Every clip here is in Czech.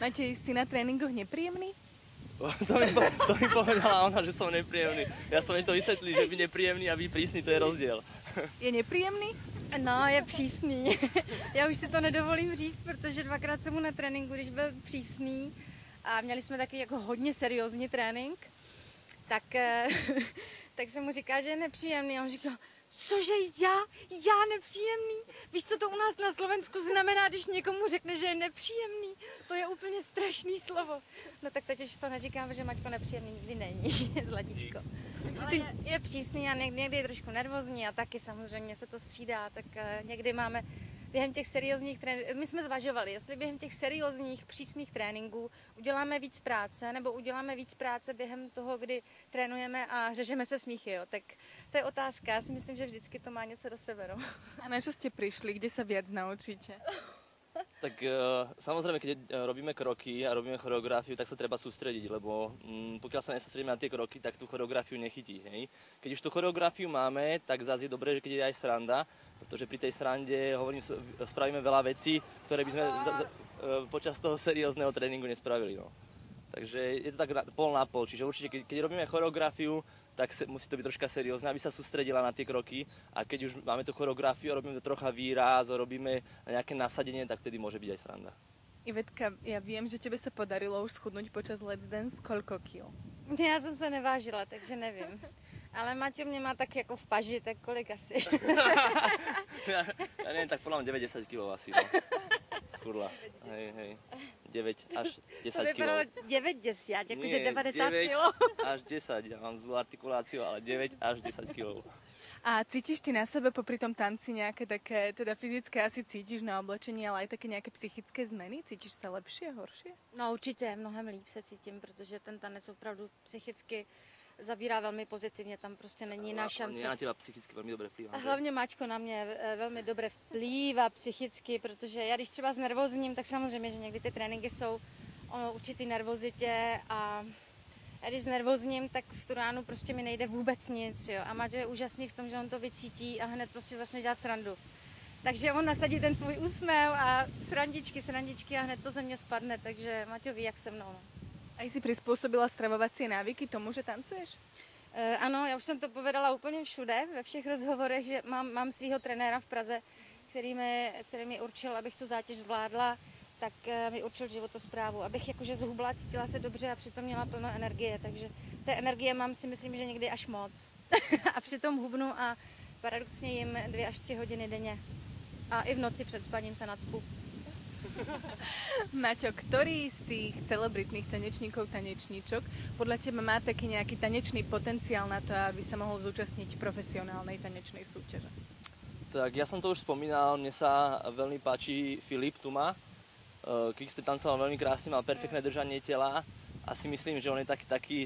Máte si na tréningoch nepríjemný? To mi povedala ona, že som nepríjemný. Ja som jej to vysvetlil, že byť nepríjemný a byť prísny, to je rozdiel. Je nepříjemný? No, je přísný. Já už si to nedovolím říct, protože dvakrát jsem mu na tréninku, když byl přísný a měli jsme takový jako hodně seriózní trénink, tak, tak jsem mu říká, že je nepříjemný. A on říká, cože já nepříjemný? Víš, co to u nás na Slovensku znamená, když někomu řekne, že je nepříjemný? To je úplně strašný slovo. No tak teď už to neříkám, že Maťko nepříjemný nikdy není, zlatičko. Ale je přísný a někdy je trošku nervózní a taky samozřejmě se to střídá, tak někdy máme během těch seriózních tréninků, my jsme zvažovali, jestli během těch seriózních přísných tréninků uděláme víc práce, nebo uděláme víc práce během toho, kdy trénujeme a řežeme se smíchy, jo. Tak to je otázka, já si myslím, že vždycky to má něco do sebe, no. A na čo ste prišli? Kde sa viac naučíte? Tak samozrejme, keď robíme kroky a robíme choreografiu, tak sa treba sústrediť, lebo pokiaľ sa nesústredíme na tie kroky, tak tú choreografiu nechytí. Hej? Keď už tú choreografiu máme, tak zase je dobré, že keď je aj sranda, pretože pri tej srande, hovorím, spravíme veľa vecí, ktoré by sme počas toho seriózneho tréningu nespravili. No. Takže je to tak pol na pol, čiže určite keď robíme choreografiu, tak musí to byť troška seriózne, aby sa sústredila na tie kroky a keď už máme tú choreografiu a robíme to trocha výraz, robíme nejaké nasadenie, tak vtedy môže byť aj sranda. Ivetka, ja viem, že tebe sa podarilo už schudnúť počas Let's Dance. Koľko kil? Já jsem se nevážila, takže nevím. Ale Maťo mě má tak jako v paži, tak kolik asi? ja neviem, tak podľa mňa 90 kg asi, no. Schudla. Hej. 9 až 10 To vypadalo 90, jakože 90 9 kilo. až 10, ja mám zlú artikuláciu, ale 9 až 10 kg. A cítiš ty na sebe popri tom tanci nejaké také, teda fyzické asi cítiš na oblečení, ale aj také nejaké psychické zmeny? Cítiš sa lepšie, horšie? No určitě, mnohem líp se cítím, protože ten tanec opravdu psychicky zabírá velmi pozitivně, tam prostě není jiná šance. Na teba psychicky velmi dobře vplývá. A hlavně Mačko na mě velmi dobře vplývá psychicky, protože já když třeba znervózním, tak samozřejmě, že někdy ty tréninky jsou o určitý nervozitě a já když znervózním, tak v tu ránu prostě mi nejde vůbec nic. Jo. A Maťo je úžasný v tom, že on to vycítí a hned prostě začne dělat srandu. Takže on nasadí ten svůj úsměv a srandičky a hned to ze mě spadne, takže Maťo ví, jak se mnou. No. A si prispôsobila stravovacie návyky tomu, že tancuješ? Ano, já už jsem to povedala úplně všude, ve všech rozhovorech, že mám svého trenéra v Praze, který mi určil, abych tu zátěž zvládla, tak mi určil životosprávu, abych jakože zhubla, cítila se dobře a přitom měla plno energie, takže té energie mám si myslím, že někdy až moc. A přitom hubnu a paradoxně jim 2 až 3 hodiny denně. A i v noci před spaním se nacpu. Maťo, ktorý z tých celebritných tanečníkov, tanečníčok podľa teba má taký nejaký tanečný potenciál na to, aby sa mohol zúčastniť profesionálnej tanečnej súťaže? Tak ja som to už spomínal, mne sa veľmi páči Filip Tuma. Kickstep tancoval veľmi krásne, mal perfektné držanie tela a si myslím, že on je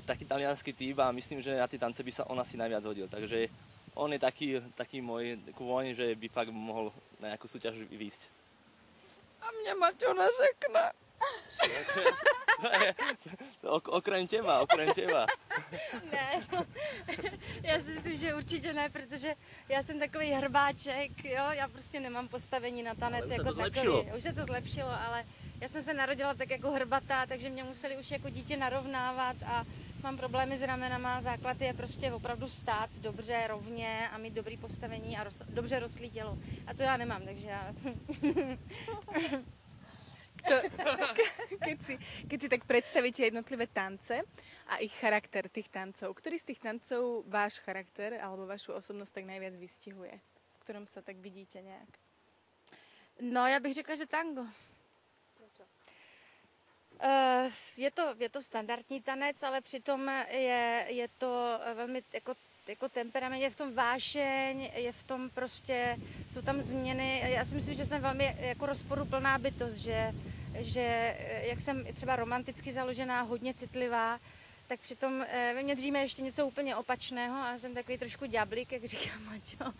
taký taliansky typ a myslím, že na tie tance by sa on asi najviac hodil. Takže on je taký môj kôň, že by fakt mohol na nejakú súťaž výjsť. A mě Maťo neřekne. Okrem teba. Ne, no, já si myslím, že určitě ne, protože já jsem takový hrbáček, jo, já prostě nemám postavení na tanec jako takový. Už se to zlepšilo, ale já jsem se narodila tak jako hrbatá, takže mě museli už jako dítě narovnávat a mám problémy s ramenama, základ je prostě opravdu stát dobře, rovně a mít dobrý postavení a dobře rostlý tělo. A to já nemám, takže já... Keď si tak predstavíte jednotlivé tance a ich charakter tých tancov, ktorý z tých tancov váš charakter alebo vašu osobnosť tak najviac vystihuje? V ktorom sa tak vidíte nejak? No, já bych řekla, že tango. Je to standardní tanec, ale přitom je to velmi jako temperament, je v tom vášeň, je v tom prostě, jsou tam změny. Já si myslím, že jsem velmi jako rozporuplná bytost, že jak jsem třeba romanticky založená, hodně citlivá, tak přitom ve mně dříme ještě něco úplně opačného a jsem takový trošku ďáblík, jak říká Maťo.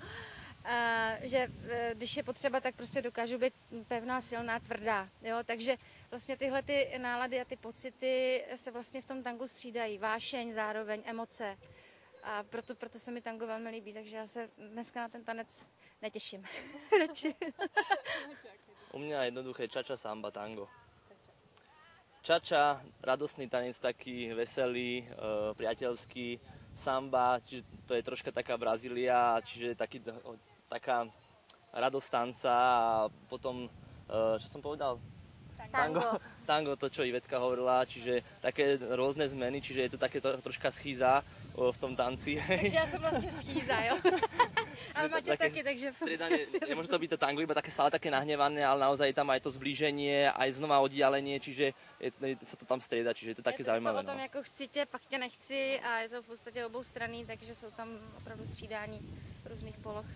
Že když je potřeba, tak prostě dokážu být pevná, silná, tvrdá. Jo? Takže vlastně tyhle ty nálady a ty pocity se vlastně v tom tangu střídají. Vášeň, zároveň emoce. A proto se mi tango velmi líbí, takže já se dneska na ten tanec netěším. U mňa jednoduché čača, samba, tango. Čača, radostný tanec taký veselý, priateľský, samba, čiže to je troška taká Brazília, čiže taká radosť tanca a potom, čo som povedal? Tango, to čo Ivetka hovorila, čiže také rôzne zmeny, čiže je to také troška schýza v tom tanci. Takže ja som vlastne schýza, jo. Ale Maťo taky, takže v tom nemôže to byť to tango iba také stále také nahnevané, ale naozaj je tam aj to zblíženie, aj znova oddialenie, čiže sa to tam strieda, čiže je to také zaujímavé. Je to o tom, jako chci tě, pak tě nechci a je to v podstatě oboustranný, takže jsou tam opravdu střídání různých poloh.